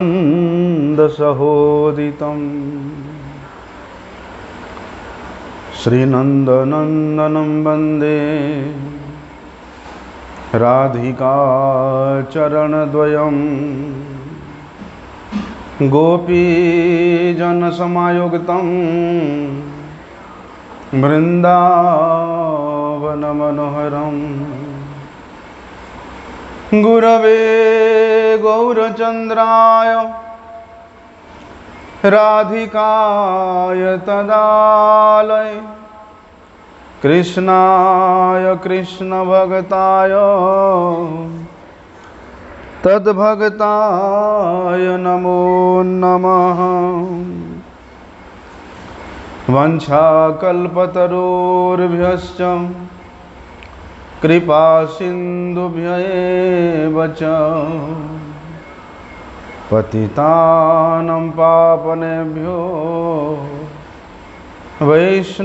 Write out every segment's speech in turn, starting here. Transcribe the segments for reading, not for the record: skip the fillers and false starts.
नन्दसहोदितं श्रीनन्दनन्दनं वन्दे राधिका चरणद्वयं गोपीजनसमायुक्तं वृन्दावनमनोहरम् गुरवे गौरचन्द्राय राधिकाय तदालय कृष्णाय कृष्णभक्ताय तद्भक्ताय नमो नमः। वंशाकल्पतरुर्भ्यश्च कृपा सिन्धुभ्येव च पतितानं पावनेभ्यो वैष्णवेभ्यो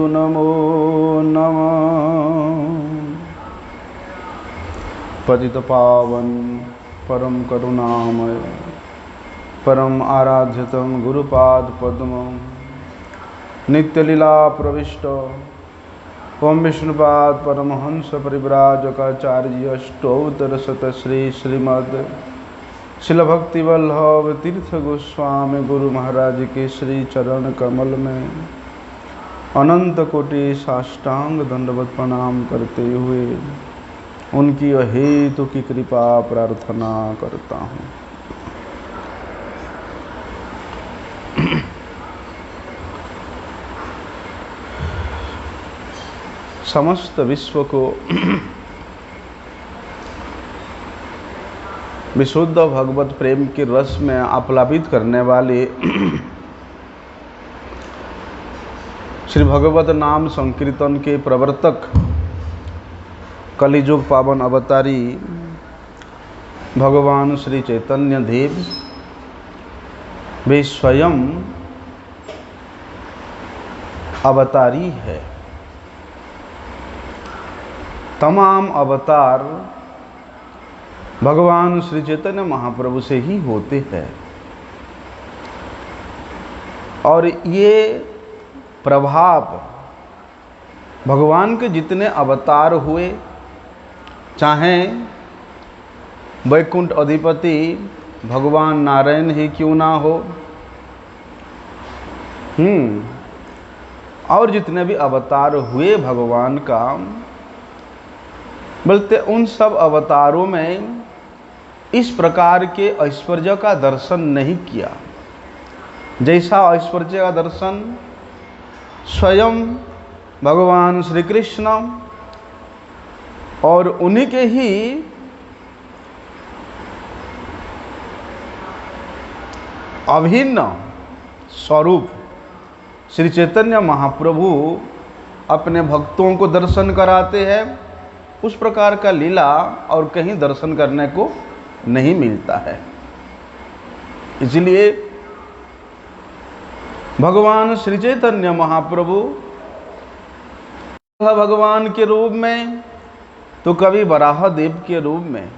नमो नमः। पतितपावन परम करुणामय परम आराध्यतं गुरुपादपद्मं नित्यलीला प्रविष्ट ओम विष्णुपाद परमहंस परिव्राजकाचार्य अष्टोत्तर शत श्री श्रीमद शिल भक्ति वल्लभ तीर्थ गोस्वामी गुरु महाराज के श्री चरण कमल में अनंत कोटि साष्टांग दंडवत प्रणाम करते हुए उनकी अहेतु की कृपा प्रार्थना करता हूँ। समस्त विश्व को विशुद्ध भगवत प्रेम के रस में आप्लावित करने वाले श्री भगवत नाम संकीर्तन के प्रवर्तक कलिजुग पावन अवतारी भगवान श्री चैतन्य देव वे स्वयं अवतारी है। तमाम अवतार भगवान श्री चैतन्य महाप्रभु से ही होते हैं और ये प्रभाव भगवान के जितने अवतार हुए, चाहे वैकुंठ अधिपति भगवान नारायण ही क्यों ना हो, और जितने भी अवतार हुए भगवान का, बोलते उन सब अवतारों में इस प्रकार के ऐश्वर्य का दर्शन नहीं किया जैसा ऐश्वर्य का दर्शन स्वयं भगवान श्री कृष्ण और उन्हीं के ही अभिन्न स्वरूप श्री चैतन्य महाप्रभु अपने भक्तों को दर्शन कराते हैं। उस प्रकार का लीला और कहीं दर्शन करने को नहीं मिलता है। इसलिए भगवान श्री चैतन्य महाप्रभु भगवान के रूप में, तो कभी वराह देव के रूप में,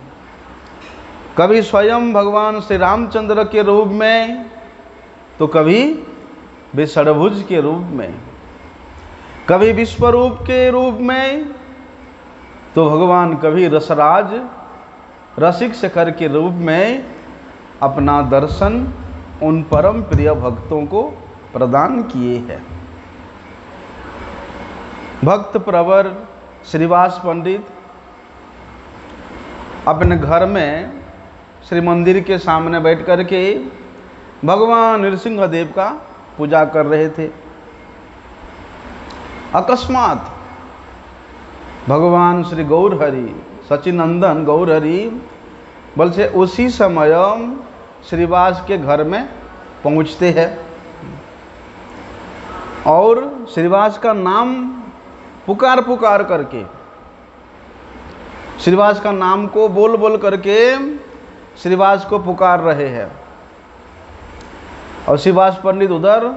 कभी स्वयं भगवान श्री रामचंद्र के रूप में, तो कभी वे षडभुज के रूप में, कभी विश्वरूप के रूप में, तो भगवान कभी रसराज रसिक शेखर के रूप में अपना दर्शन उन परम प्रिय भक्तों को प्रदान किए हैं। भक्त प्रवर श्रीवास पंडित अपने घर में श्री मंदिर के सामने बैठ कर के भगवान नृसिंहदेव का पूजा कर रहे थे। अकस्मात भगवान श्री गौरहरि सचिनंदन गौरहरि बल से उसी समय श्रीवास के घर में पहुंचते हैं और श्रीवास का नाम पुकार पुकार करके, श्रीवास का नाम को बोल बोल करके श्रीवास को पुकार रहे हैं। और श्रीवास पंडित उधर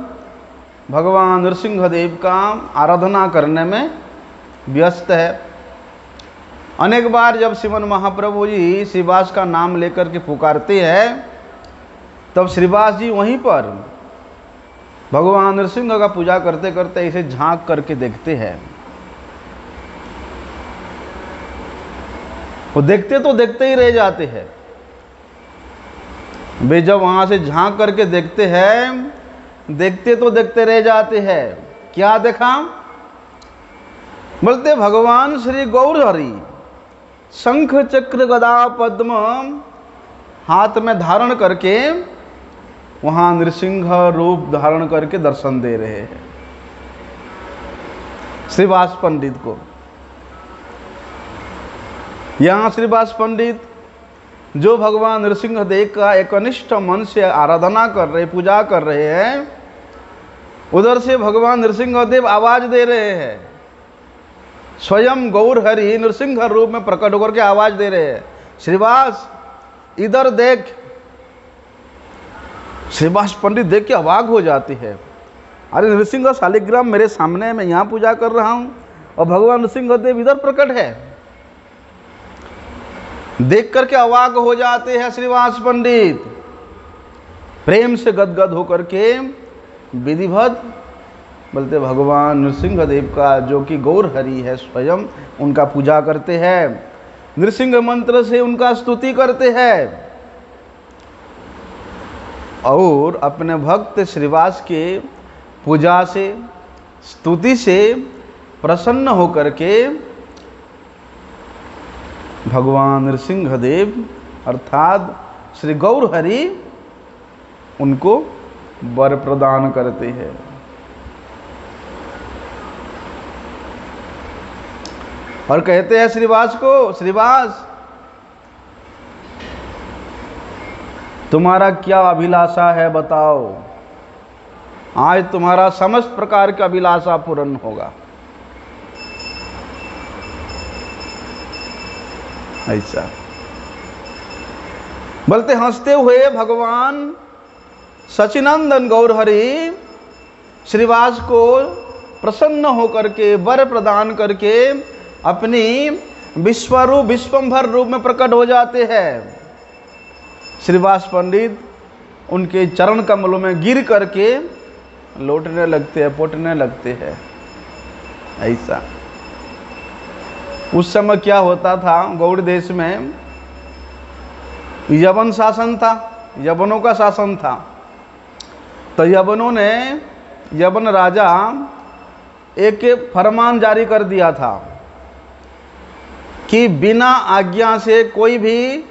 भगवान नृसिंहदेव का आराधना करने में व्यस्त है। अनेक बार जब श्रीमन महाप्रभु जी श्रीवास का नाम लेकर के पुकारते हैं, तब श्रीवास जी वहीं पर भगवान नृसिंह का पूजा करते करते इसे झांक करके देखते हैं। वो देखते तो देखते ही रह जाते हैं। वे जब वहां से झांक करके देखते हैं, देखते तो देखते रह जाते हैं। क्या देखा? बोलते भगवान श्री गौर हरि शंख चक्र गदा पद्म हाथ में धारण करके वहां नृसिंह रूप धारण करके दर्शन दे रहे हैं श्रीवास पंडित को। यहां श्रीवास पंडित जो भगवान नृसिंह देव का एकनिष्ठ मन से आराधना कर रहे, पूजा कर रहे हैं, उधर से भगवान नृसिंह देव आवाज दे रहे हैं। स्वयं गौर हरि नृसिंह रूप में प्रकट होकर के आवाज दे रहे हैं, श्रीवास इधर देख। श्रीवास पंडित देख के अवाक हो जाते हैं। अरे नृसिंह शालिग्राम मेरे सामने, मैं यहाँ पूजा कर रहा हूँ और भगवान नृसिंह देव इधर प्रकट है। देख करके अवाक हो जाते हैं श्रीवास पंडित, प्रेम से गदगद होकर के विधिवत बोलते भगवान नृसिंह देव का, जो कि गौर हरि है स्वयं, उनका पूजा करते हैं, नृसिंह मंत्र से उनका स्तुति करते हैं और अपने भक्त श्रीवास के पूजा से, स्तुति से प्रसन्न होकर के भगवान नृसिंह देव अर्थात श्री गौर हरि उनको वर प्रदान करते हैं। और कहते हैं श्रीवास को, श्रीवास तुम्हारा क्या अभिलाषा है बताओ, आज तुम्हारा समस्त प्रकार का अभिलाषा पूर्ण होगा। ऐसा बोलते हंसते हुए भगवान सचिनंदन गौर हरि श्रीवास को प्रसन्न होकर के वर प्रदान करके अपनी विश्वरूप विश्वंभर रूप में प्रकट हो जाते हैं। श्रीवास पंडित उनके चरण कमलों में गिर करके लौटने लगते हैं, पोटने लगते हैं। ऐसा उस समय क्या होता था, गौड़ देश में यवन शासन था, यवनों का शासन था। तो यवनों ने, यवन राजा एक फरमान जारी कर दिया था कि बिना आज्ञा से कोई भी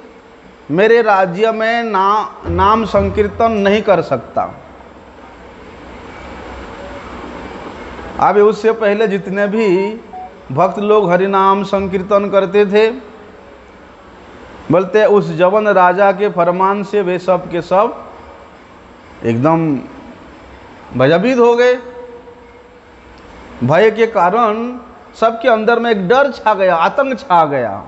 मेरे राज्य में नाम संकीर्तन नहीं कर सकता। अब उससे पहले जितने भी भक्त लोग हरिनाम संकीर्तन करते थे, बोलते उस जवन राजा के फरमान से वे सब के सब एकदम भयभीत हो गए। भय के कारण सबके अंदर में एक डर छा गया, आतंक छा गया।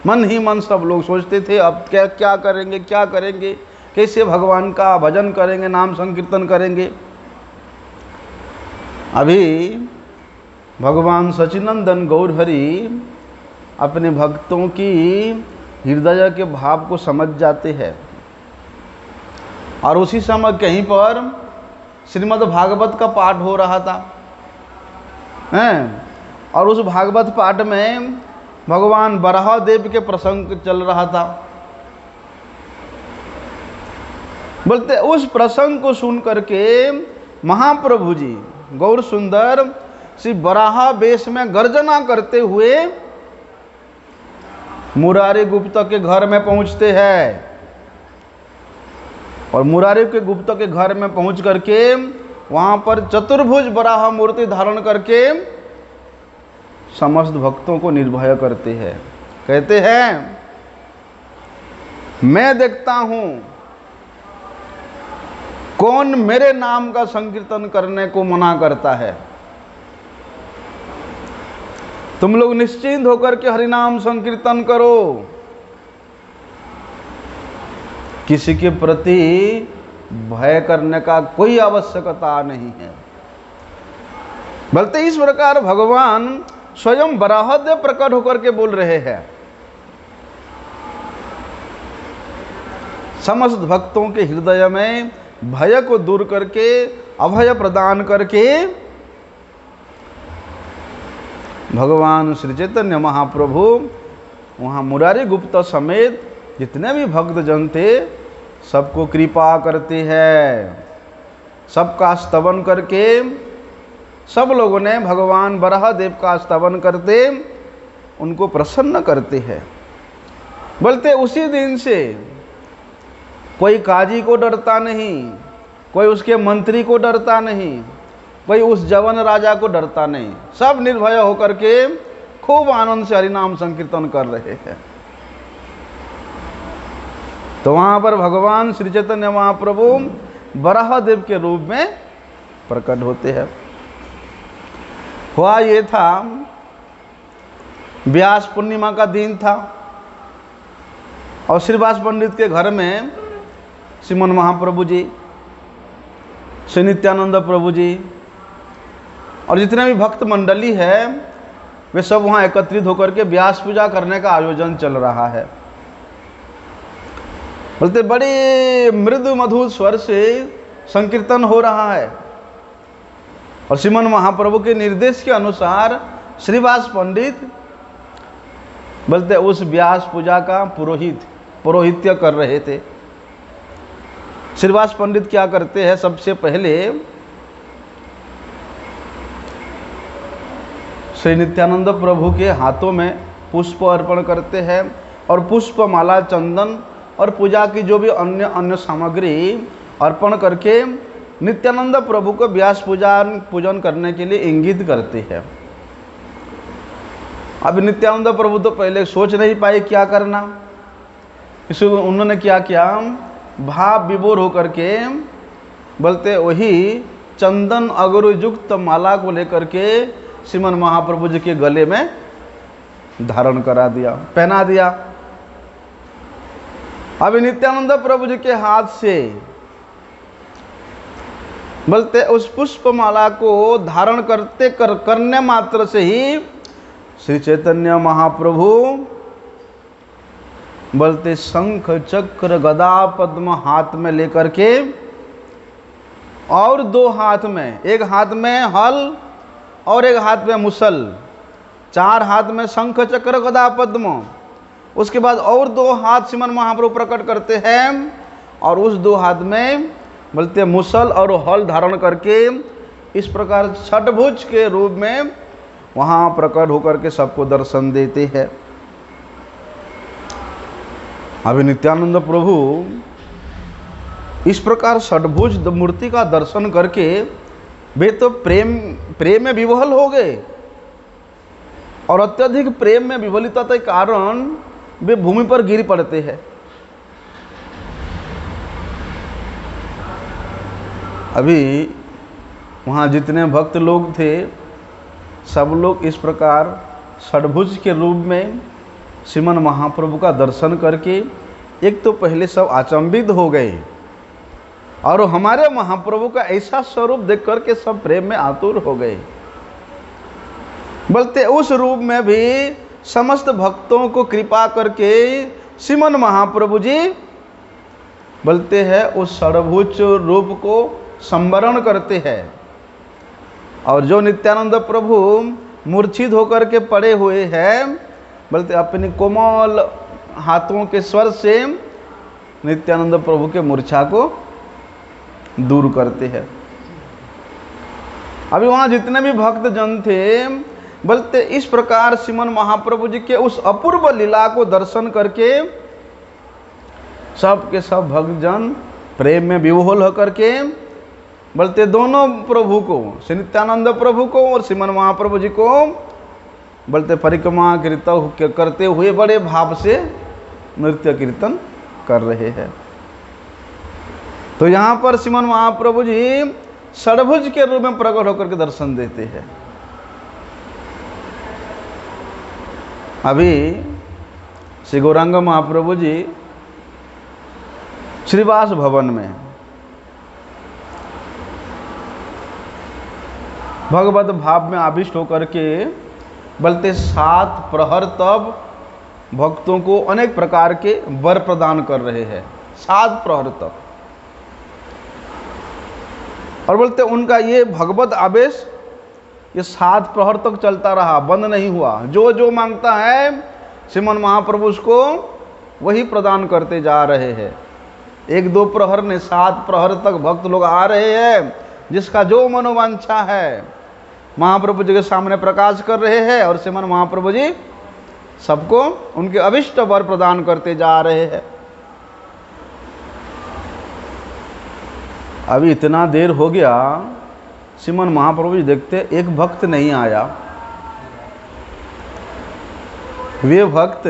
मन ही मन सब लोग सोचते थे अब क्या क्या करेंगे, क्या करेंगे, कैसे भगवान का भजन करेंगे, नाम संकीर्तन करेंगे। अभी भगवान सचिनंदन गौर हरि अपने भक्तों की हृदय के भाव को समझ जाते हैं और उसी समय कहीं पर श्रीमद् भागवत का पाठ हो रहा था हैं, और उस भागवत पाठ में भगवान बराह देव के प्रसंग चल रहा था। बोलते उस प्रसंग को सुन करके महाप्रभु जी गौर सुंदर श्री बराह वेश में गर्जना करते हुए मुरारी गुप्त के घर में पहुंचते हैं और मुरारी के गुप्त के घर में पहुंच करके वहां पर चतुर्भुज बराह मूर्ति धारण करके समस्त भक्तों को निर्भय करते हैं। कहते हैं मैं देखता हूं कौन मेरे नाम का संकीर्तन करने को मना करता है। तुम लोग निश्चिंत होकर के हरिनाम संकीर्तन करो, किसी के प्रति भय करने का कोई आवश्यकता नहीं है। बोलते इस प्रकार भगवान स्वयं वराहदेव प्रकट होकर के बोल रहे हैं। समस्त भक्तों के हृदय में भय को दूर करके, अभय प्रदान करके भगवान श्री चैतन्य महाप्रभु वहाँ मुरारी गुप्त समेत जितने भी भक्त जन थे सबको कृपा करते हैं। सबका स्तवन करके सब लोगों ने भगवान वराहदेव का स्तवन करते उनको प्रसन्न करते हैं। बोलते उसी दिन से कोई काजी को डरता नहीं, कोई उसके मंत्री को डरता नहीं, कोई उस जवन राजा को डरता नहीं। सब निर्भय होकर के खूब आनंद से हरिनाम संकीर्तन कर रहे हैं। तो वहां पर भगवान श्री चैतन्य महाप्रभु वराहदेव के रूप में प्रकट होते हैं। हुआ ये था, व्यास पूर्णिमा का दिन था और श्रीवास पंडित के घर में श्रीमन महाप्रभु जी, श्री नित्यानंद प्रभु जी और जितने भी भक्त मंडली है वे सब वहाँ एकत्रित होकर के व्यास पूजा करने का आयोजन चल रहा है। बोलते बड़े मृदु मधुर स्वर से संकीर्तन हो रहा है और श्रीमन महाप्रभु के निर्देश के अनुसार श्रीवास पंडित बोलते उस व्यास पूजा का पुरोहित्य कर रहे थे। श्रीवास पंडित क्या करते हैं, सबसे पहले श्री नित्यानंद प्रभु के हाथों में पुष्प अर्पण करते हैं और पुष्प माला, चंदन और पूजा की जो भी अन्य सामग्री अर्पण करके नित्यानंद प्रभु को व्यास पूजन करने के लिए इंगित करते हैं। अब नित्यानंद प्रभु तो पहले सोच नहीं पाए क्या करना, इसलिए उन्होंने क्या किया, भाव विभोर होकर के बोलते वही चंदन अगरु युक्त माला को लेकर के श्रीमन महाप्रभु जी के गले में धारण करा दिया, पहना दिया। अभी नित्यानंद प्रभु जी के हाथ से बोलते उस पुष्प माला को धारण करने मात्र से ही श्री चैतन्य महाप्रभु बोलते शंख चक्र गदा पद्म हाथ में लेकर के और दो हाथ में, एक हाथ में हल और एक हाथ में मुसल, चार हाथ में शंख चक्र गदा पद्म, उसके बाद और दो हाथ श्रीमन महाप्रभु प्रकट करते हैं और उस दो हाथ में बोलते मुसल और हल धारण करके इस प्रकार षटभुज के रूप में वहाँ प्रकट होकर के सबको दर्शन देते हैं। अभी नित्यानंद प्रभु इस प्रकार षटभुज मूर्ति का दर्शन करके वे तो प्रेम में विवहल हो गए और अत्यधिक प्रेम में विवलितता के कारण वे भूमि पर गिर पड़ते हैं। अभी वहाँ जितने भक्त लोग थे सब लोग इस प्रकार षटभुज के रूप में श्रीमन महाप्रभु का दर्शन करके एक तो पहले सब अचंभित हो गए और हमारे महाप्रभु का ऐसा स्वरूप देख करके सब प्रेम में आतुर हो गए। बोलते उस रूप में भी समस्त भक्तों को कृपा करके श्रीमन महाप्रभु जी बोलते हैं उस षटभुज रूप को संवरण करते हैं और जो नित्यानंद प्रभु मूर्छित होकर के पड़े हुए हैं बोलते अपनी कोमल हाथों के स्वर से नित्यानंद प्रभु के मूर्छा को दूर करते हैं। अभी वहाँ जितने भी भक्त जन थे बोलते इस प्रकार श्रीमन महाप्रभु जी के उस अपूर्व लीला को दर्शन करके सब के सब भक्त जन प्रेम में विवोल होकर के बोलते दोनों प्रभु को, श्री नित्यानंद प्रभु को और श्रीमन महाप्रभु जी को बोलते परिक्रमा करते हुए बड़े भाव से नृत्य कीर्तन कर रहे हैं। तो यहाँ पर श्रीमन महाप्रभु जी षटभुज के रूप में प्रकट होकर के दर्शन देते हैं। अभी श्री गौरांग महाप्रभु जी श्रीवास भवन में भगवत भाव में आविष्ट होकर के बोलते 7 प्रहर तब भक्तों को अनेक प्रकार के वर प्रदान कर रहे हैं, 7 प्रहर तक। और बोलते उनका ये भगवत आवेश ये 7 प्रहर तक चलता रहा, बंद नहीं हुआ। जो जो मांगता है श्रीमन महाप्रभु उसको वही प्रदान करते जा रहे हैं। 1-2 प्रहर ने 7 प्रहर तक भक्त लोग आ रहे हैं, जिसका जो मनोवांछा है महाप्रभु जी के सामने प्रकाश कर रहे हैं, और श्रीमन महाप्रभु जी सबको उनके अभिष्ट वर प्रदान करते जा रहे हैं। अभी इतना देर हो गया, श्रीमन महाप्रभु जी देखते एक भक्त नहीं आया। वे भक्त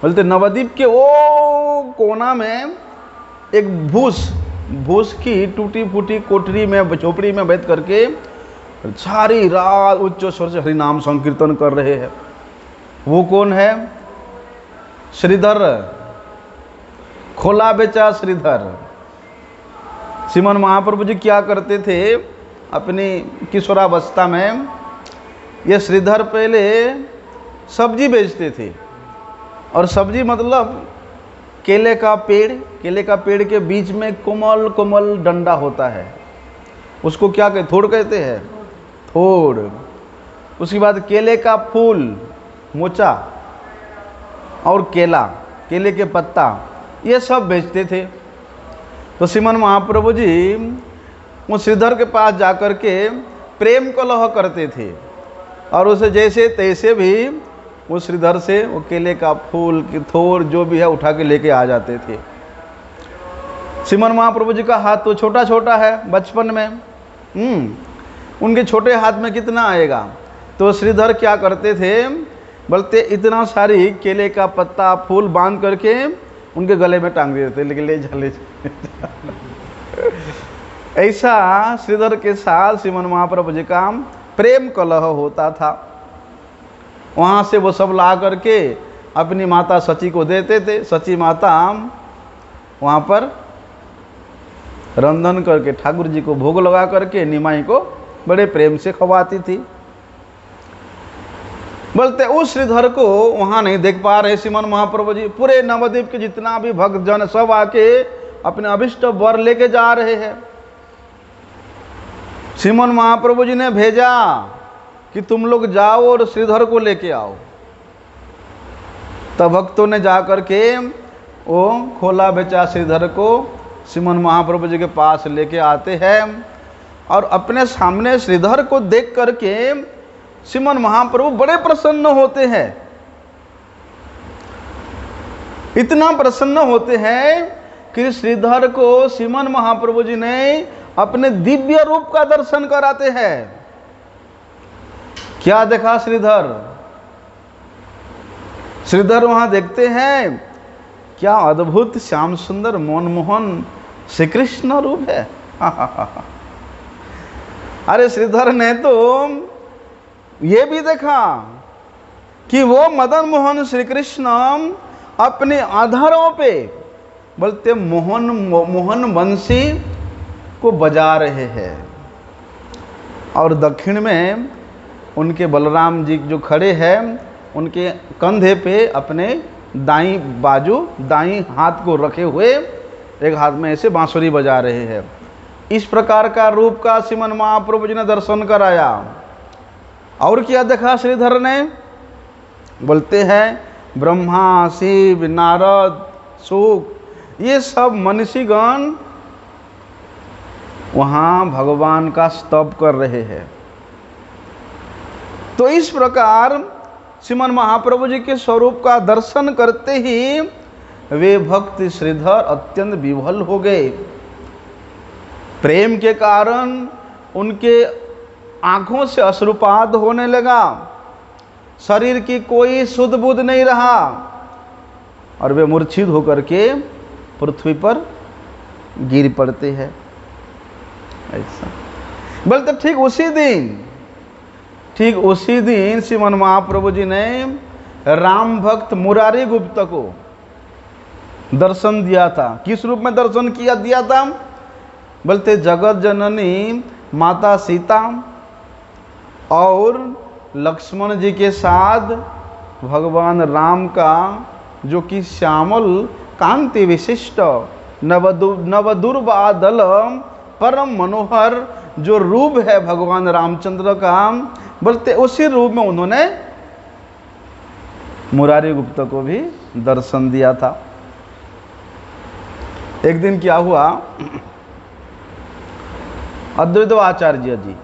बोलते नवद्वीप के वो कोना में एक भूस की टूटी फूटी कोठरी में, झोपड़ी में बैठ करके सारी रात उच्च स्वर से हरिनाम संकीर्तन कर रहे हैं। वो कौन है? श्रीधर, खोला बेचा श्रीधर। श्रीमन महाप्रभु जी क्या करते थे अपनी किशोरावस्था में? ये श्रीधर पहले सब्जी बेचते थे, और सब्जी मतलब केले का पेड़ के बीच में कोमल कोमल डंडा होता है, उसको क्या कहते? थोड़ कहते हैं, थोड़। उसके बाद केले का फूल, मोचा, और केले के पत्ता, ये सब बेचते थे। तो श्रीमन महाप्रभु जी वो श्रीधर के पास जाकर के प्रेम कलह करते थे, और उसे जैसे तैसे भी वो श्रीधर से वो केले का फूल की थोड़ जो भी है उठा के लेके आ जाते थे। श्रीमन महाप्रभु जी का हाथ तो छोटा छोटा है बचपन में, उनके छोटे हाथ में कितना आएगा? तो श्रीधर क्या करते थे? बोलते इतना सारी केले का पत्ता फूल बांध करके उनके गले में टांग देते, लेकिन ले जा। ऐसा श्रीधर के साथ श्रीमन महाप्रभु जी का प्रेम कलह होता था। वहाँ से वो सब ला करके अपनी माता सची को देते थे। सची माता वहाँ पर रंधन करके ठाकुर जी को भोग लगा करके निमाई को बड़े प्रेम से खवाती थी। बोलते उस श्रीधर को वहाँ नहीं देख पा रहे श्रीमन महाप्रभु जी। पूरे नवद्वीप के जितना भी भक्त जन सब आके अपने अभिष्ट वर लेके जा रहे हैं। श्रीमन महाप्रभु जी ने भेजा कि तुम लोग जाओ और श्रीधर को लेके आओ। तब भक्तों ने जाकर के वो खोला बेचा श्रीधर को श्रीमन महाप्रभु जी के पास लेके आते हैं, और अपने सामने श्रीधर को देख करके श्रीमन महाप्रभु बड़े प्रसन्न होते हैं। इतना प्रसन्न होते हैं कि श्रीधर को श्रीमन महाप्रभु जी ने अपने दिव्य रूप का दर्शन कराते हैं। क्या देखा श्रीधर? श्रीधर वहां देखते हैं क्या अद्भुत श्याम सुंदर मनमोहन श्री कृष्ण रूप है। अरे श्रीधर ने तो ये भी देखा कि वो मदन मोहन श्री कृष्ण अपने आधारों पे बोलते मोहन बंसी को बजा रहे हैं, और दक्षिण में उनके बलराम जी जो खड़े हैं उनके कंधे पे अपने दाईं हाथ को रखे हुए एक हाथ में ऐसे बांसुरी बजा रहे हैं। इस प्रकार का रूप का श्रीमन महाप्रभु जी ने दर्शन कराया। और क्या देखा श्रीधर ने? बोलते हैं ब्रह्मा शिव नारद शुक ये सब मनीषीगण वहाँ भगवान का स्तव कर रहे हैं। तो इस प्रकार श्रीमन महाप्रभु जी के स्वरूप का दर्शन करते ही वे भक्त श्रीधर अत्यंत विह्वल हो गए। प्रेम के कारण उनके आंखों से अश्रुपात होने लगा, शरीर की कोई सुध बुध नहीं रहा, और वे मूर्छित होकर के पृथ्वी पर गिर पड़ते हैं। ऐसा बोलते ठीक उसी दिन श्रीमन महाप्रभु जी ने राम भक्त मुरारी गुप्त को दर्शन दिया था। किस रूप में दर्शन दिया था? बोलते जगत जननी माता सीता और लक्ष्मण जी के साथ भगवान राम का जो कि श्यामल कांति विशिष्ट नवदुर्वादल परम मनोहर जो रूप है भगवान रामचंद्र का, बोलते उसी रूप में उन्होंने मुरारी गुप्त को भी दर्शन दिया था। एक दिन क्या हुआ, अद्वैत आचार्य जी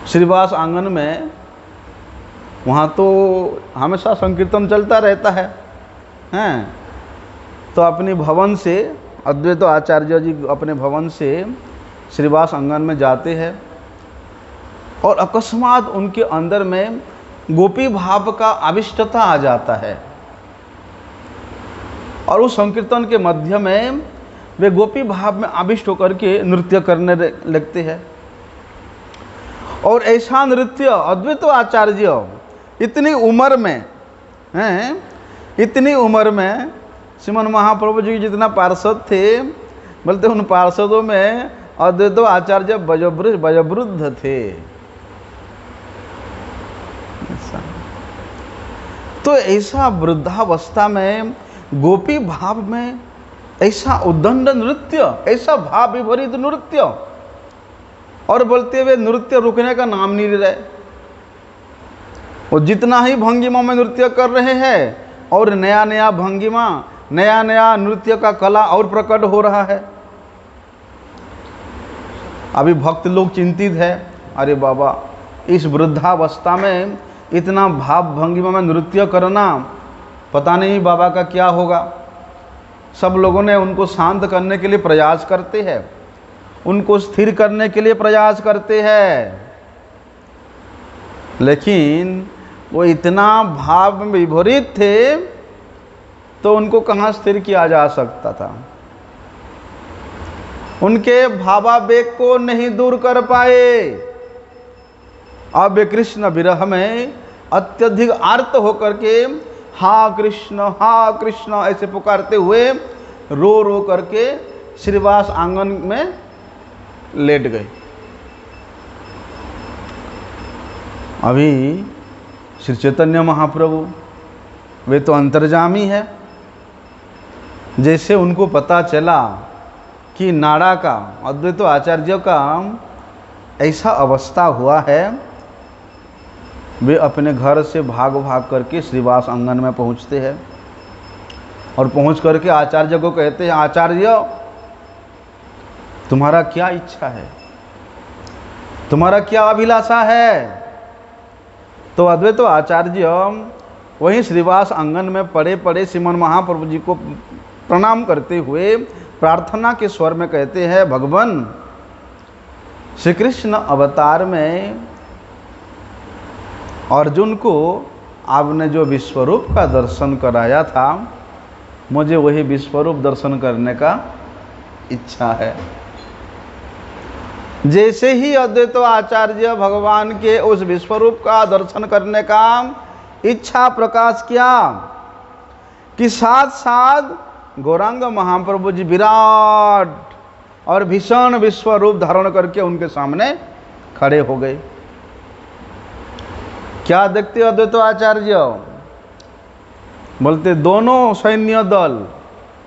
श्रीवास आंगन में, वहाँ तो हमेशा संकीर्तन चलता रहता है, हैं? तो अपने भवन से अद्वैत आचार्य जी अपने भवन से श्रीवास आंगन में जाते हैं और अकस्मात उनके अंदर में गोपी भाव का आविष्टता आ जाता है और उस संकीर्तन के मध्य में वे गोपी भाव में आविष्ट होकर के नृत्य करने लगते हैं। और ऐसा नृत्य अद्वैत आचार्य इतनी उम्र में हैं, इतनी उम्र में श्रीमन महाप्रभु जी जितना पार्षद थे, बोलते उन पार्षदों में अद्वैत आचार्य वयोवृद्ध थे। तो ऐसा वृद्धावस्था में गोपी भाव में ऐसा उद्दंड नृत्य, ऐसा भाव विपरीत नृत्य, और बोलते हुए नृत्य रुकने का नाम नहीं ले रहे। वो जितना ही भंगिमा में नृत्य कर रहे हैं और नया नया भंगिमा, नया नया नृत्य का कला और प्रकट हो रहा है। अभी भक्त लोग चिंतित है, अरे बाबा इस वृद्धावस्था में इतना भाव भंगिमा में नृत्य करना, पता नहीं बाबा का क्या होगा। सब लोगों ने उनको शांत करने के लिए प्रयास करते हैं, उनको स्थिर करने के लिए प्रयास करते हैं, लेकिन वो इतना भाव में विभोरित थे तो उनको कहाँ स्थिर किया जा सकता था। उनके भावावेग को नहीं दूर कर पाए। अब वे कृष्ण विरह में अत्यधिक आर्त होकर के हा कृष्ण ऐसे पुकारते हुए रो रो करके श्रीवास आंगन में लेट गए। अभी श्री चैतन्य महाप्रभु वे तो अंतर्जामी है, जैसे उनको पता चला कि नाड़ा का अद्वैत आचार्य का ऐसा अवस्था हुआ है, वे अपने घर से भाग भाग करके श्रीवास आंगन में पहुंचते हैं और पहुंच करके आचार्य को कहते हैं, आचार्य तुम्हारा क्या इच्छा है, तुम्हारा क्या अभिलाषा है। तो अद्वैत आचार्य वहीं श्रीवास आंगन में पड़े पड़े श्रीमन महाप्रभु जी को प्रणाम करते हुए प्रार्थना के स्वर में कहते हैं, भगवान श्री कृष्ण अवतार में अर्जुन को आपने जो विश्वरूप का दर्शन कराया था, मुझे वही विश्वरूप दर्शन करने का इच्छा है। जैसे ही अद्वैत आचार्य भगवान के उस विश्वरूप का दर्शन करने का इच्छा प्रकाश किया कि साथ साथ गौरांग महाप्रभु जी विराट और भीषण विश्वरूप धारण करके उनके सामने खड़े हो गए। क्या देखते अद्वैत आचार्य, बोलते दोनों सैन्य दल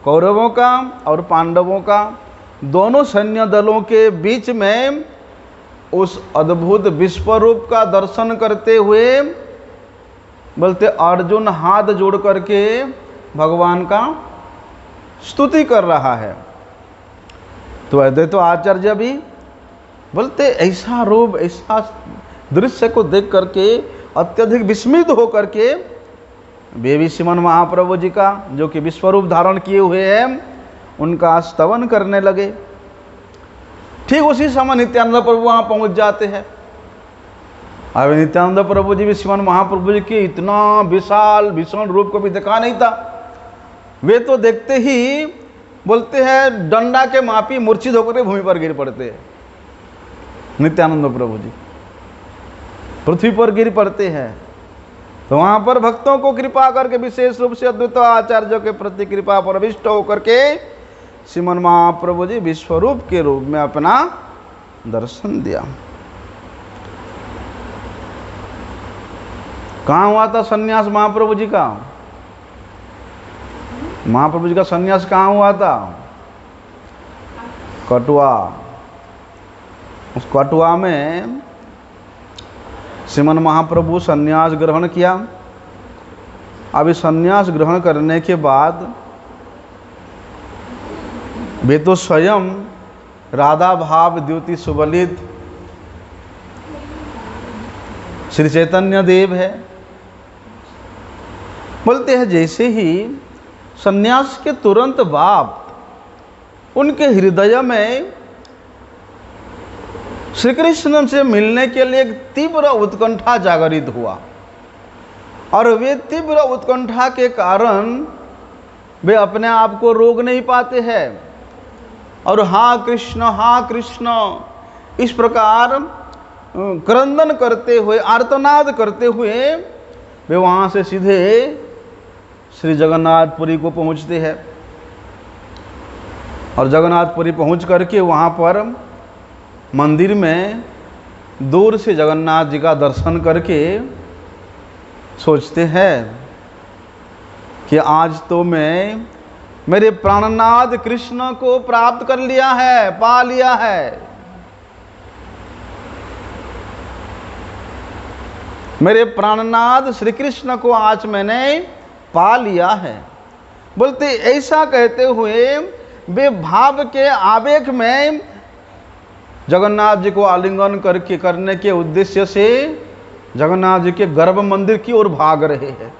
कौरवों का और पांडवों का, दोनों सैन्य दलों के बीच में उस अद्भुत विश्वरूप का दर्शन करते हुए बोलते अर्जुन हाथ जोड़ करके भगवान का स्तुति कर रहा है। तो अद्वैत आचार्य भी बोलते ऐसा रूप, ऐसा दृश्य को देख करके अत्यधिक विस्मित हो करके वे भी श्रीमन महाप्रभु जी का जो कि विश्वरूप धारण किए हुए हैं उनका स्तवन करने लगे। ठीक उसी समय नित्यानंद प्रभु वहाँ पहुँच जाते हैं। अब नित्यानंद प्रभु जी भी श्रीमन महाप्रभु जी के इतना विशाल भीषण रूप को भी देखा नहीं था। वे तो देखते ही बोलते हैं डंडा के मापी मूर्छित होकर भूमि पर गिर पड़ते हैं। नित्यानंद प्रभु जी पृथ्वी पर गिर पड़ते हैं। तो वहाँ पर भक्तों को कृपा करके विशेष रूप से अद्वैत आचार्य के प्रति कृपा प्रविष्ट होकर के श्रीमन महाप्रभु जी विश्वरूप के रूप में अपना दर्शन दिया। कहाँ हुआ था सन्यास महाप्रभु जी का? महाप्रभु जी का सन्यास कहाँ हुआ था? कटुआ। उस कटुआ में श्रीमन महाप्रभु सन्यास ग्रहण किया। अभी सन्यास ग्रहण करने के बाद वे तो स्वयं राधा भाव द्युति सुबलित श्री चैतन्य देव है। बोलते हैं जैसे ही सन्यास के तुरंत बाद उनके हृदय में श्री कृष्ण से मिलने के लिए एक तीव्र उत्कंठा जागृत हुआ, और वे तीव्र उत्कंठा के कारण वे अपने आप को रोक नहीं पाते हैं, और हाँ कृष्ण इस प्रकार क्रंदन करते हुए, आर्तनाद करते हुए वे वहाँ से सीधे श्री जगन्नाथपुरी को पहुँचते हैं। और जगन्नाथपुरी पहुँच करके वहाँ पर मंदिर में दूर से जगन्नाथ जी का दर्शन करके सोचते हैं कि आज तो मैं मेरे प्राणनाथ कृष्ण को प्राप्त कर लिया है, पा लिया है। मेरे प्राणनाथ श्री कृष्ण को आज मैंने पा लिया है। बोलते ऐसा कहते हुए वे भाव के आवेग में जगन्नाथ जी को आलिंगन करने के उद्देश्य से जगन्नाथ जी के गर्भ मंदिर की ओर भाग रहे हैं।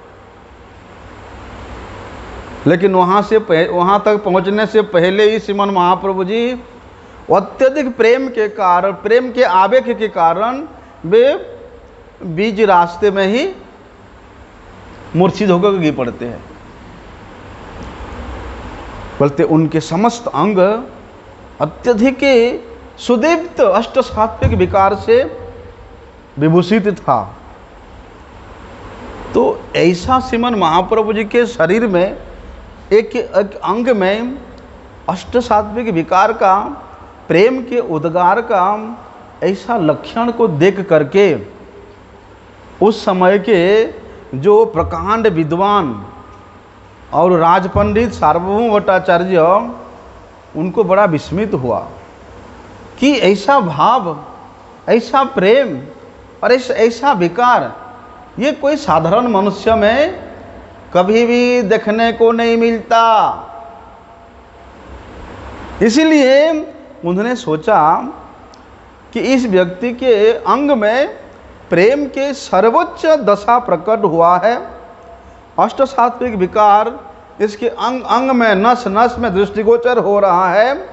लेकिन वहां तक पहुंचने से पहले ही श्रीमन महाप्रभु जी अत्यधिक प्रेम के कारण, प्रेम के आवेग के कारण वे बीच रास्ते में ही मूर्छित होकर गिर पड़ते हैं। बोलते उनके समस्त अंग अत्यधिक सुदीप्त अष्ट सात्विक विकार से विभूषित था। तो ऐसा श्रीमन महाप्रभु जी के शरीर में एक अंग में अष्ट सात्विक विकार का, प्रेम के उद्गार का ऐसा लक्षण को देख करके उस समय के जो प्रकांड विद्वान और राजपंडित सार्वभौम भट्टाचार्य उनको बड़ा विस्मित हुआ कि ऐसा भाव, ऐसा प्रेम और ऐसा विकार ये कोई साधारण मनुष्य में कभी भी देखने को नहीं मिलता। इसीलिए उन्होंने सोचा कि इस व्यक्ति के अंग में प्रेम के सर्वोच्च दशा प्रकट हुआ है। अष्ट सात्विक विकार इसके अंग अंग में, नस नस में दृष्टिगोचर हो रहा है।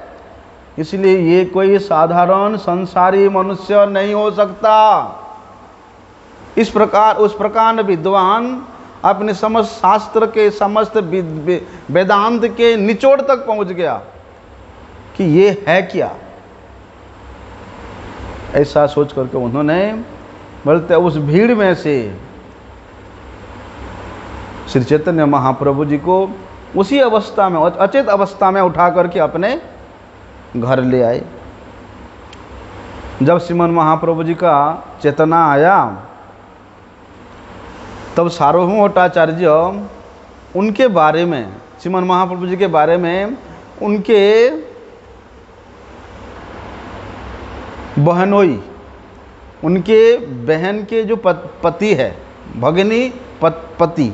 इसलिए ये कोई साधारण संसारी मनुष्य नहीं हो सकता। इस प्रकार उस प्रकार विद्वान अपने समस्त शास्त्र के, समस्त वेदांत के निचोड़ तक पहुंच गया कि ये है क्या। ऐसा सोच करके उन्होंने बोलते उस भीड़ में से श्री चैतन्य महाप्रभु जी को उसी अवस्था में, अचेत अवस्था में उठा करके अपने घर ले आए। जब श्रीमन महाप्रभु जी का चेतना आया तब सार्वभौम भट्टाचार्य उनके बारे में, श्रीमन महाप्रभु जी के बारे में, उनके बहनोई, उनके बहन के जो पति है, भगिनी पति,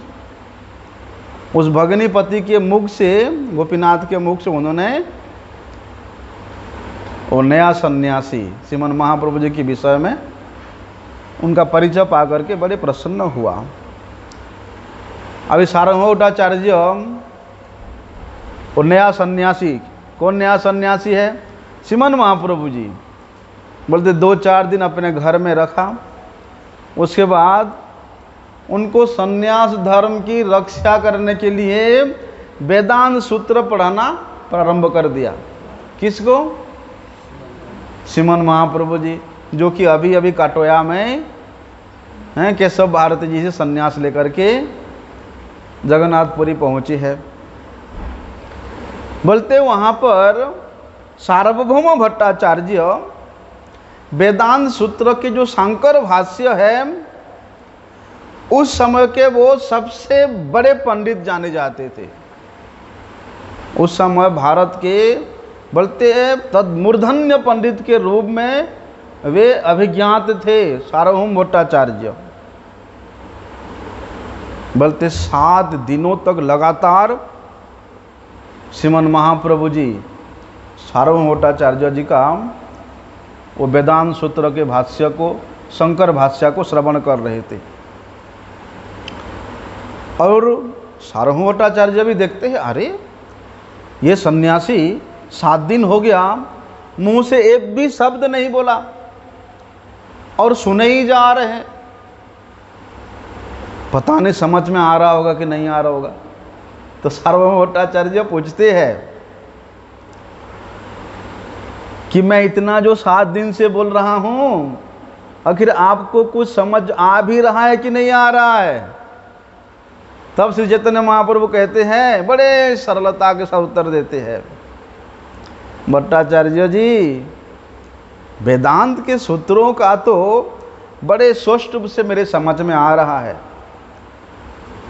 उस भगिनी पति के मुख से, गोपीनाथ के मुख से उन्होंने वो नया सन्यासी श्रीमन महाप्रभु जी के विषय में उनका परिचय पा करके बड़े प्रसन्न हुआ। अभी सार्वभौम भट्टाचार्य वो नया सन्यासी, कौन नया सन्यासी है? श्रीमन महाप्रभु जी। बोलते 2-4 दिन अपने घर में रखा, उसके बाद उनको सन्यास धर्म की रक्षा करने के लिए वेदांत सूत्र पढ़ाना प्रारंभ कर दिया। किसको? श्रीमन महाप्रभु जी, जो कि अभी अभी काटोया में हैं, केशव भारती जी से सन्यास लेकर के जगन्नाथपुरी पहुंची है। बोलते वहाँ पर सार्वभौम भट्टाचार्य वेदांत सूत्र के जो शंकर भाष्य है उस समय के वो सबसे बड़े पंडित जाने जाते थे। उस समय भारत के बोलते तदमूर्धन्य पंडित के रूप में वे अभिज्ञात थे सार्वभौम भट्टाचार्य। बोलते 7 दिनों तक लगातार श्रीमन महाप्रभु जी सार्वभौम भट्टाचार्य जी का वो वेदांत सूत्र के भाष्य को, शंकर भाष्य को श्रवण कर रहे थे। और सार्वभौम भट्टाचार्य भी देखते हैं, अरे ये सन्यासी 7 दिन हो गया मुंह से एक भी शब्द नहीं बोला और सुने ही जा रहे हैं, पता नहीं समझ में आ रहा होगा कि नहीं आ रहा होगा। तो सार्वभौम भट्टाचार्य पूछते हैं कि मैं इतना जो 7 दिन से बोल रहा हूं, आखिर आपको कुछ समझ आ भी रहा है कि नहीं आ रहा है? तब श्री चैतन्य महाप्रभु कहते हैं, बड़े सरलता के साथ उत्तर देते हैं, भट्टाचार्य जी वेदांत के सूत्रों का तो बड़े स्पष्ट रूप से मेरे समझ में आ रहा है,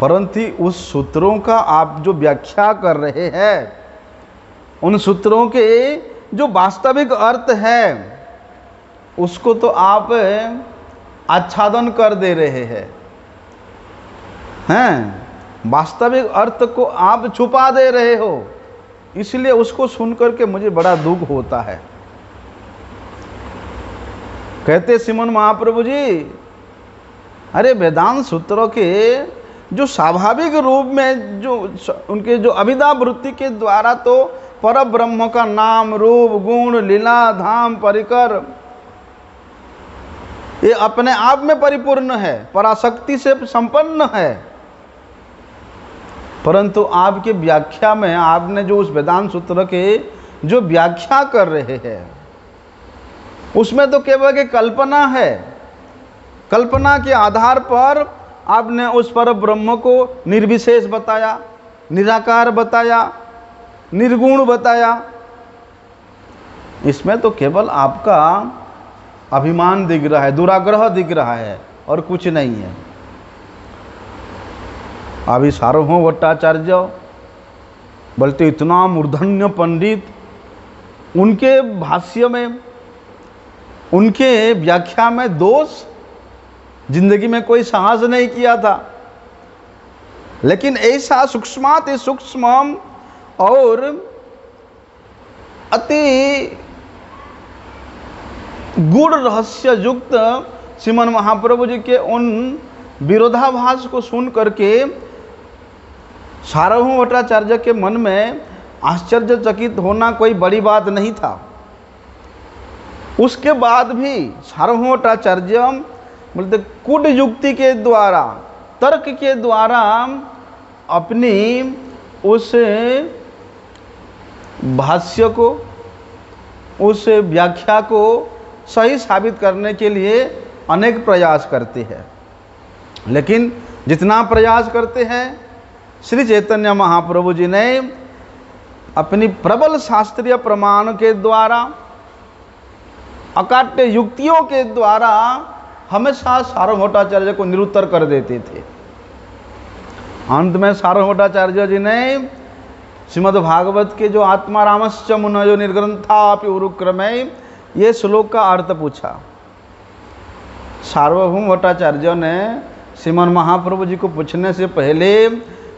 परंतु उस सूत्रों का आप जो व्याख्या कर रहे हैं, उन सूत्रों के जो वास्तविक अर्थ है उसको तो आप आच्छादन कर दे रहे हैं, वास्तविक अर्थ को आप छुपा दे रहे हो, इसलिए उसको सुनकर के मुझे बड़ा दुख होता है। कहते श्रीमन महाप्रभु जी, अरे वेदांत सूत्रों के जो स्वाभाविक रूप में जो उनके जो अभिधा वृत्ति के द्वारा तो पर ब्रह्म का नाम, रूप, गुण, लीला, धाम, परिकर ये अपने आप में परिपूर्ण है, पराशक्ति से संपन्न है, परंतु आपकी व्याख्या में आपने जो उस वेदांत सूत्र के जो व्याख्या कर रहे हैं उसमें तो केवल एक कल्पना है। कल्पना के आधार पर आपने उस पर ब्रह्म को निर्विशेष बताया, निराकार बताया, निर्गुण बताया। इसमें तो केवल आपका अभिमान दिख रहा है, दुराग्रह दिख रहा है और कुछ नहीं है। अभी सार्वभौम भट्टाचार्य बोलते इतना मूर्धन्य पंडित, उनके भाष्य में, उनके व्याख्या में दोष जिंदगी में कोई साहस नहीं किया था, लेकिन ऐसा सूक्ष्माति सूक्ष्म और अति गूढ़ रहस्य युक्त श्रीमन महाप्रभु जी के उन विरोधाभास को सुन करके सार्वभौम भट्टाचार्य के मन में आश्चर्यचकित होना कोई बड़ी बात नहीं था। उसके बाद भी सार्वभौम भट्टाचार्य बोलते कूट युक्ति के द्वारा, तर्क के द्वारा अपनी उस भाष्य को, उस व्याख्या को सही साबित करने के लिए अनेक प्रयास करते हैं, लेकिन जितना प्रयास करते हैं श्री चैतन्य महाप्रभु जी ने अपनी प्रबल शास्त्रीय प्रमाण के द्वारा, अकाट्य युक्तियों के द्वारा हमेशा सार्वभौम भट्टाचार्य को निरुत्तर कर देते थे। अंत में सार्वभौम भट्टाचार्य जी ने श्रीमद् भागवत के जो आत्मा रामश्च मुनयो निर्ग्रंथापि उरुक्रमे ये श्लोक का अर्थ पूछा। सार्वभौम भट्टाचार्य ने श्रीमन महाप्रभु जी को पूछने से पहले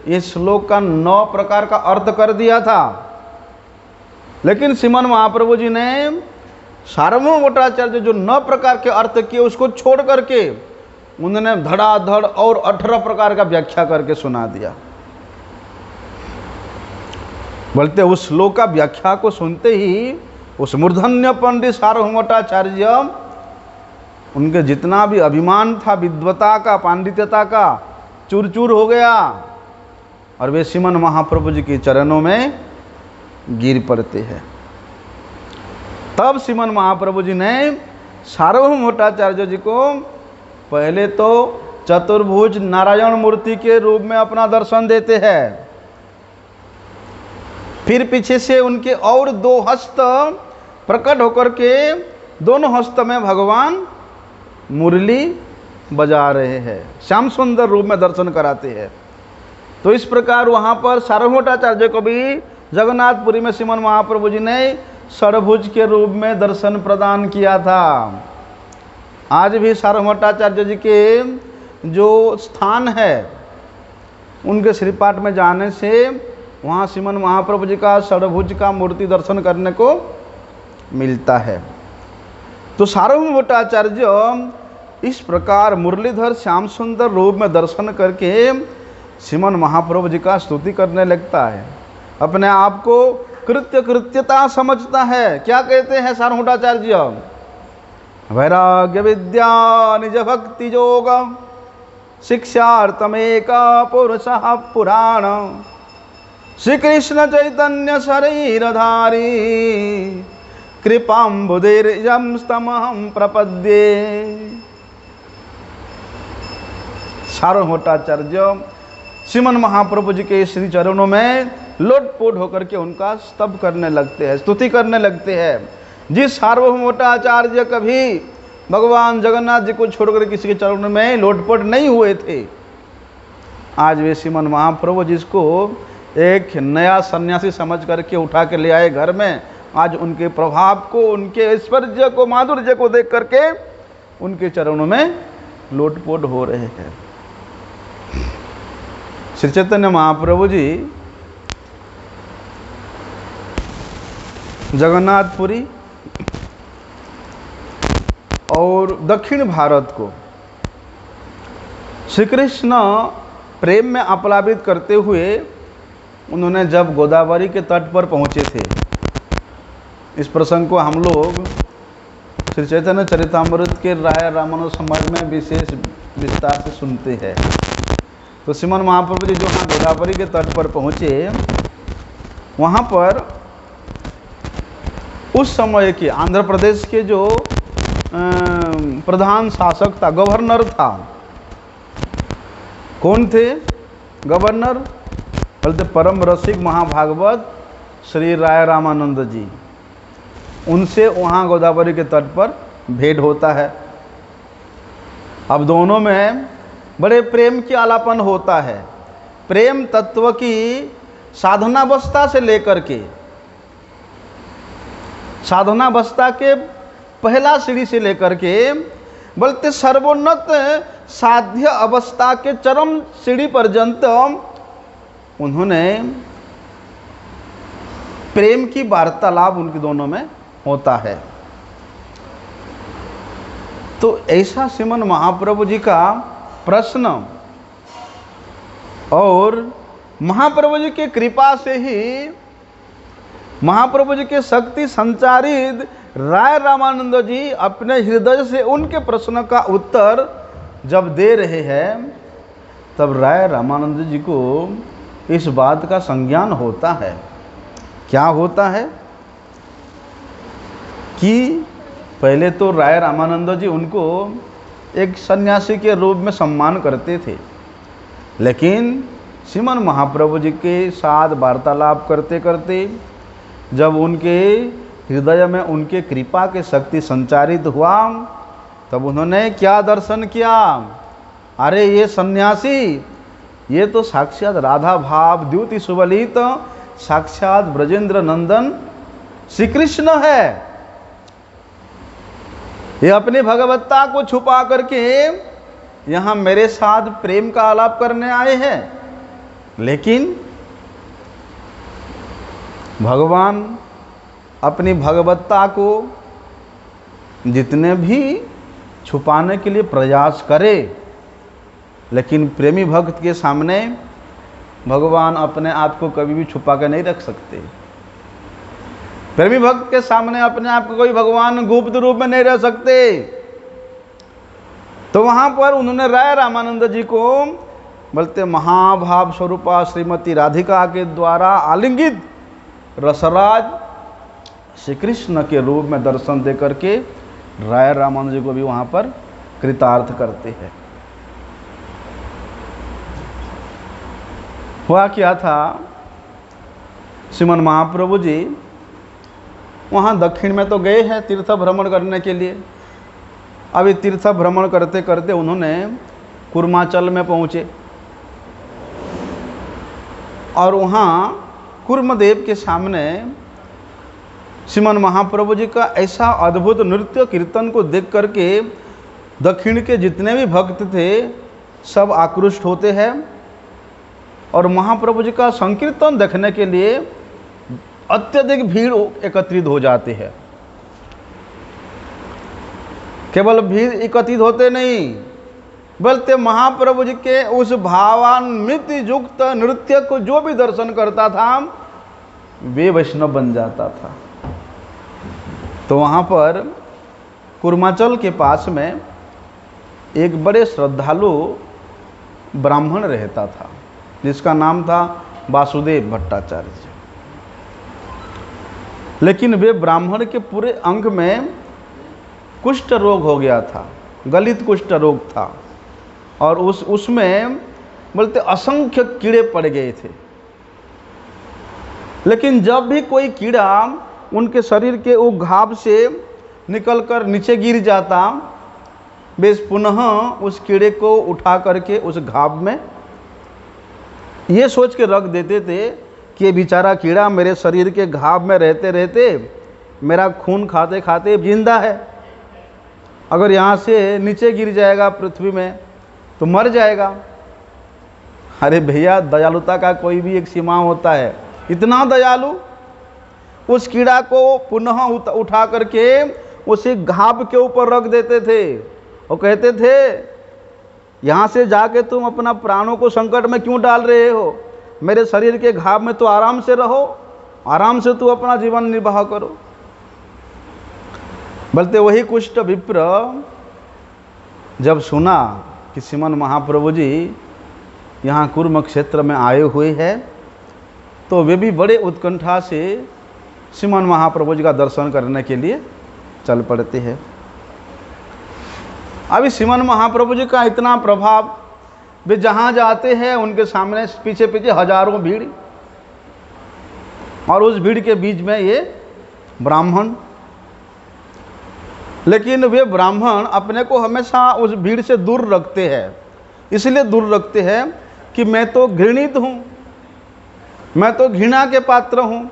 ये श्लोक का 9 प्रकार का अर्थ कर दिया था, लेकिन श्रीमन महाप्रभु जी ने सार्वभौम भट्टाचार्य जो 9 प्रकार के अर्थ किए उसको छोड़ करके उन्होंने धड़ाधड़ और 18 प्रकार का व्याख्या करके सुना दिया। बोलते उस श्लोक का व्याख्या को सुनते ही उस मूर्धन्य पंडित सार्वभौम भट्टाचार्य, उनके जितना भी अभिमान था विद्वता का, पांडित्यता का, चूर चूर हो गया और वे श्रीमन महाप्रभु जी के चरणों में गिर पड़ते हैं। तब श्रीमन महाप्रभु जी ने सार्वभौम भट्टाचार्य जी को पहले तो चतुर्भुज नारायण मूर्ति के रूप में अपना दर्शन देते हैं, फिर पीछे से उनके और 2 हस्त प्रकट होकर के दोनों हस्त में भगवान मुरली बजा रहे हैं, श्याम सुंदर रूप में दर्शन कराते हैं। तो इस प्रकार वहाँ पर सार्वभौमाचार्य को भी जगन्नाथपुरी में श्रीमन महाप्रभु जी ने षडभुज के रूप में दर्शन प्रदान किया था। आज भी सार्वभौमाचार्य जी के जो स्थान है उनके श्रीपाठ में जाने से वहाँ श्रीमन महाप्रभु जी का षडभुज का मूर्ति दर्शन करने को मिलता है। तो सार्वभौमाचार्य इस प्रकार मुरलीधर श्याम सुंदर रूप में दर्शन करके श्रीमन महाप्रभु जी का स्तुति करने लगता है, अपने आप को कृत्यता समझता है। क्या कहते हैं सार्वभौमाचार्य? वैराग्य विद्या निज भक्ति योग शिक्षार्थमेका पुरुषः पुराण श्री कृष्ण चैतन्य शरीरधारी कृपाम्बुधिर्यं तमहं प्रपद्ये। सार्वभौमाचार्य श्रीमन महाप्रभु जी के श्री चरणों में लोटपोट होकर के उनका स्तव करने लगते हैं, स्तुति करने लगते हैं। जिस सार्वभौमाचार्य कभी भगवान जगन्नाथ जी को छोड़कर किसी के चरणों में लोटपोट नहीं हुए थे, आज वे श्रीमन महाप्रभु जिसको एक नया सन्यासी समझ करके उठा के ले आए घर में, आज उनके प्रभाव को, उनके ऐश्वर्य को, माधुर्य को देख करके उनके चरणों में लोटपोट हो रहे हैं। श्री चैतन्य महाप्रभु जी जगन्नाथपुरी और दक्षिण भारत को श्री कृष्ण प्रेम में आप्लावित करते हुए उन्होंने जब गोदावरी के तट पर पहुँचे थे, इस प्रसंग को हम लोग श्री चैतन्य चरितामृत के राय रामानुज समाज में विशेष विस्तार से सुनते हैं। तो श्रीमन महाप्रभु जी जो वहाँ गोदावरी के तट पर पहुँचे, वहाँ पर उस समय के आंध्र प्रदेश के जो प्रधान शासक था, गवर्नर था, कौन थे गवर्नर? बोलते परम रसिक महाभागवत श्री राय रामानंद जी। उनसे वहाँ गोदावरी के तट पर भेंट होता है। अब दोनों में बड़े प्रेम की आलापन होता है। प्रेम तत्व की साधनावस्था से लेकर के, साधनावस्था के पहला सीढ़ी से लेकर के बोलते सर्वोन्नत साध्य अवस्था के चरम सीढ़ी पर्यंत उन्होंने प्रेम की वार्तालाप उनके दोनों में होता है। तो ऐसा श्रीमन महाप्रभु जी का प्रश्न और महाप्रभु जी की कृपा से ही महाप्रभु जी के शक्ति संचारित राय रामानंद जी अपने हृदय से उनके प्रश्न का उत्तर जब दे रहे हैं, तब राय रामानंद जी को इस बात का संज्ञान होता है। क्या होता है कि पहले तो राय रामानंद जी उनको एक सन्यासी के रूप में सम्मान करते थे, लेकिन श्रीमन महाप्रभु जी के साथ वार्तालाप करते करते जब उनके हृदय में उनके कृपा के शक्ति संचारित हुआ, तब उन्होंने क्या दर्शन किया? अरे ये सन्यासी, ये तो साक्षात राधा भाव द्युति सुबलित साक्षात ब्रजेंद्र नंदन श्री कृष्ण है। ये अपनी भगवत्ता को छुपा करके यहाँ मेरे साथ प्रेम का आलाप करने आए हैं, लेकिन भगवान अपनी भगवत्ता को जितने भी छुपाने के लिए प्रयास करे, लेकिन प्रेमी भक्त के सामने भगवान अपने आप को कभी भी छुपा के नहीं रख सकते। प्रेमी भक्त के सामने अपने आप को कोई भगवान गुप्त रूप में नहीं रह सकते। तो वहाँ पर उन्होंने राय रामानंद जी को बोलते महाभाव स्वरूपा श्रीमती राधिका के द्वारा आलिंगित रसराज श्री कृष्ण के रूप में दर्शन दे करके राय रामानंद जी को भी वहाँ पर कृतार्थ करते हैं। हुआ क्या था, श्रीमन महाप्रभु जी वहाँ दक्षिण में तो गए हैं तीर्थ भ्रमण करने के लिए, अभी तीर्थ भ्रमण करते करते उन्होंने कुर्माचल में पहुँचे और वहाँ कुर्मदेव के सामने श्रीमन महाप्रभु जी का ऐसा अद्भुत नृत्य कीर्तन को देख करके दक्षिण के जितने भी भक्त थे सब आकृष्ट होते हैं और महाप्रभु जी का संकीर्तन देखने के लिए अत्यधिक भीड़ एकत्रित हो जाते हैं। केवल भीड़ एकत्रित होते नहीं बल्कि महाप्रभु जी के उस भावान्वित युक्त नृत्य को जो भी दर्शन करता था वे वैष्णव बन जाता था। तो वहाँ पर कुर्माचल के पास में एक बड़े श्रद्धालु ब्राह्मण रहता था जिसका नाम था वासुदेव भट्टाचार्य जी। लेकिन वे ब्राह्मण के पूरे अंग में कुष्ठ रोग हो गया था, गलित कुष्ठ रोग था और उसमें बोलते असंख्य कीड़े पड़ गए थे। लेकिन जब भी कोई कीड़ा उनके शरीर के वो घाव से निकलकर नीचे गिर जाता वे पुनः उस कीड़े को उठा करके उस घाव में ये सोच के रख देते थे कि ये बेचारा कीड़ा मेरे शरीर के घाव में रहते रहते मेरा खून खाते खाते जिंदा है, अगर यहाँ से नीचे गिर जाएगा पृथ्वी में तो मर जाएगा। अरे भैया दयालुता का कोई भी एक सीमा होता है। इतना दयालु उस कीड़ा को पुनः उठा करके उसी घाव के ऊपर रख देते थे और कहते थे यहाँ से जाके तुम अपना प्राणों को संकट में क्यों डाल रहे हो, मेरे शरीर के घाव में तो आराम से रहो, आराम से तू अपना जीवन निर्वाह करो। बोलते वही कुष्ठ विप्र जब सुना कि श्रीमन महाप्रभु जी यहाँ कुर्म क्षेत्र में आए हुए हैं तो वे भी बड़े उत्कंठा से श्रीमन महाप्रभु जी का दर्शन करने के लिए चल पड़ते हैं। अभी श्रीमन महाप्रभु जी का इतना प्रभाव, वे जहाँ जाते हैं उनके सामने पीछे पीछे हजारों भीड़ और उस भीड़ के बीच में ये ब्राह्मण। लेकिन वे ब्राह्मण अपने को हमेशा उस भीड़ से दूर रखते हैं, इसलिए दूर रखते हैं कि मैं तो घृणित हूँ, मैं तो घृणा के पात्र हूँ,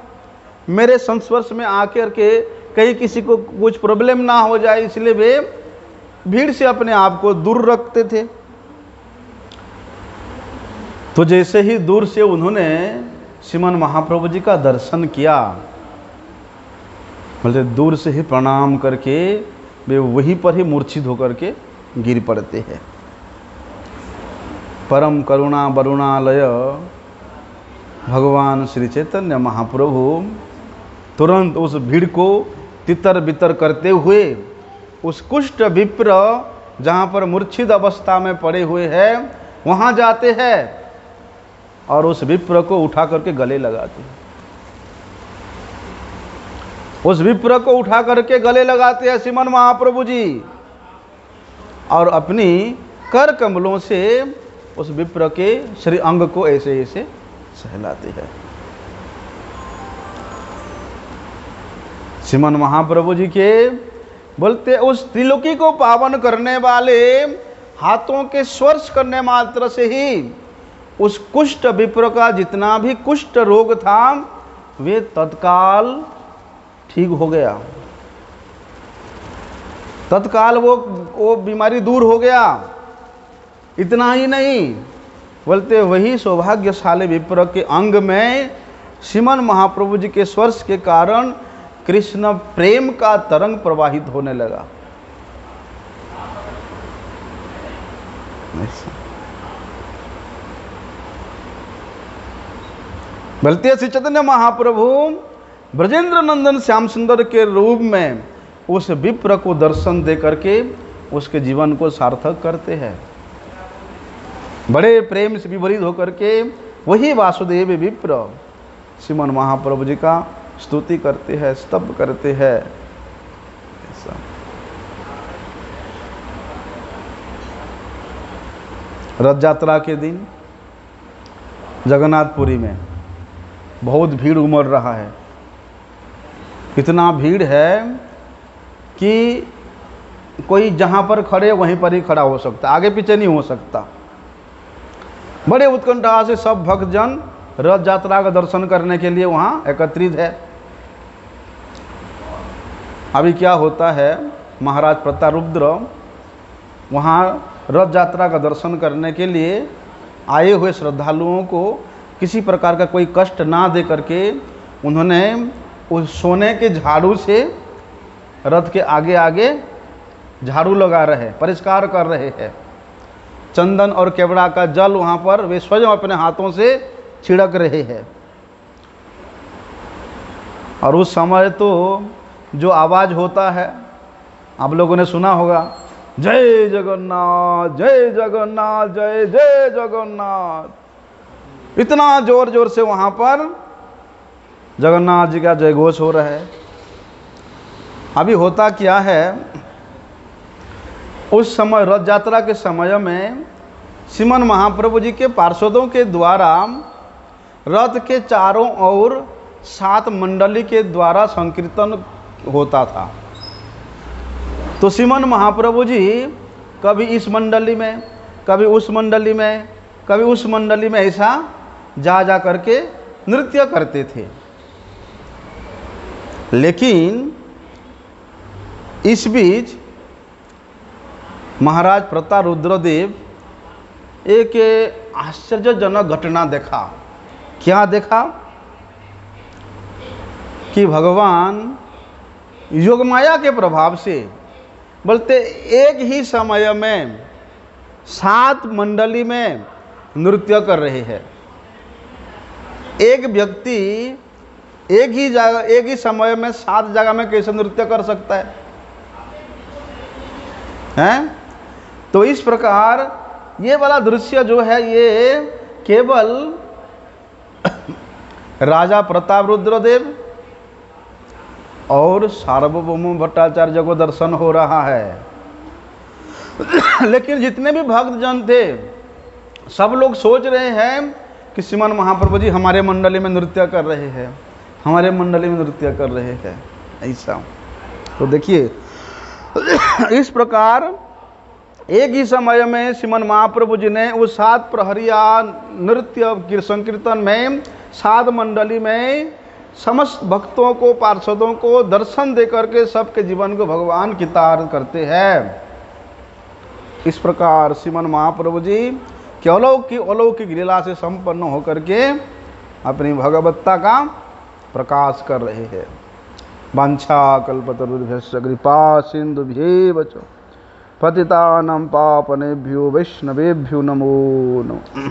मेरे संस्पर्श में आकर के कहीं किसी को कुछ प्रॉब्लम ना हो जाए, इसलिए वे भीड़ से अपने आप को दूर रखते थे। तो जैसे ही दूर से उन्होंने श्रीमन महाप्रभु जी का दर्शन किया, मतलब दूर से ही प्रणाम करके वे वहीं पर ही मूर्छित होकर के गिर पड़ते हैं। परम करुणा वरुणालय भगवान श्री चैतन्य महाप्रभु तुरंत उस भीड़ को तितर बितर करते हुए उस कुष्ठ विप्र जहाँ पर मूर्छित अवस्था में पड़े हुए हैं वहाँ जाते हैं और उस विप्र को उठा करके गले लगाते हैं। उस विप्र को उठा करके गले लगाते हैं श्रीमन महाप्रभु जी और अपनी कर कमलों से उस विप्र के श्री अंग को ऐसे ऐसे सहलाते हैं। श्रीमन महाप्रभु जी के बोलते उस त्रिलोकी को पावन करने वाले हाथों के स्पर्श करने मात्र से ही उस कुष्ठ विप्र का जितना भी कुष्ठ रोग था वे तत्काल ठीक हो गया, तत्काल वो बीमारी दूर हो गया। इतना ही नहीं बोलते वही सौभाग्यशाली विप्र के अंग में श्रीमन महाप्रभु जी के स्पर्श के कारण कृष्ण प्रेम का तरंग प्रवाहित होने लगा। बोलते श्री चैतन्य महाप्रभु ब्रजेंद्र नंदन श्याम सुंदर के रूप में उस विप्र को दर्शन दे करके उसके जीवन को सार्थक करते हैं। बड़े प्रेम से विपरीत होकर के वही वासुदेव विप्र श्रीमन महाप्रभु जी का स्तुति करते हैं, स्तव करते हैं। ऐसा रथ यात्रा के दिन जगन्नाथपुरी में बहुत भीड़ उमड़ रहा है। इतना भीड़ है कि कोई जहाँ पर खड़े वहीं पर ही खड़ा हो सकता, आगे पीछे नहीं हो सकता। बड़े उत्कंठा से सब भक्तजन रथ यात्रा का दर्शन करने के लिए वहाँ एकत्रित है। अभी क्या होता है, महाराज प्रतापरुद्र वहाँ रथ यात्रा का दर्शन करने के लिए आए हुए श्रद्धालुओं को किसी प्रकार का कोई कष्ट ना दे करके उन्होंने उस सोने के झाड़ू से रथ के आगे आगे झाड़ू लगा रहे, परिष्कार कर रहे हैं। चंदन और केवड़ा का जल वहाँ पर वे स्वयं अपने हाथों से छिड़क रहे हैं। और उस समय तो जो आवाज़ होता है आप लोगों ने सुना होगा, जय जगन्नाथ जय जगन्नाथ जय जय जगन्नाथ। इतना जोर जोर से वहाँ पर जगन्नाथ जी का जय घोष हो रहा है। अभी होता क्या है, उस समय रथ यात्रा के समय में श्रीमन महाप्रभु जी के पार्षदों के द्वारा रथ के चारों ओर 7 मंडली के द्वारा संकीर्तन होता था। तो श्रीमन महाप्रभु जी कभी इस मंडली में, कभी उस मंडली में, कभी उस मंडली में ऐसा जा करके नृत्य करते थे। लेकिन इस बीच महाराज प्रतापरुद्र देव एक आश्चर्यजनक घटना देखा। क्या देखा कि भगवान योगमाया के प्रभाव से बोलते एक ही समय में 7 मंडली में नृत्य कर रहे हैं। एक व्यक्ति एक ही जगह, एक ही समय में 7 जगह में कैसे नृत्य कर सकता है, हैं? तो इस प्रकार ये वाला दृश्य जो है ये केवल राजा प्रतापरुद्र देव और सार्वभौम भट्टाचार्य को दर्शन हो रहा है। लेकिन जितने भी भक्तजन थे सब लोग सोच रहे हैं कि श्रीमान महाप्रभु जी हमारे मंडली में नृत्य कर रहे हैं, हमारे मंडली में नृत्य कर रहे हैं, ऐसा। तो देखिए इस प्रकार एक ही समय में श्रीमान महाप्रभु जी ने उस 7 प्रहरिया नृत्य संकीर्तन में 7 मंडली में समस्त भक्तों को, पार्षदों को दर्शन दे करके सबके जीवन को भगवान कृतार्थ करते हैं। इस प्रकार श्रीमन महाप्रभु जी के अलौकिक लीला से संपन्न होकर के अपनी भगवत्ता का प्रकाश कर रहे हैं। वांछा कल्पतरुभ्यश्च कृपा सिन्धुभ्येव च पतितानां पावनेभ्यो वैष्णवेभ्यो नमो नमः।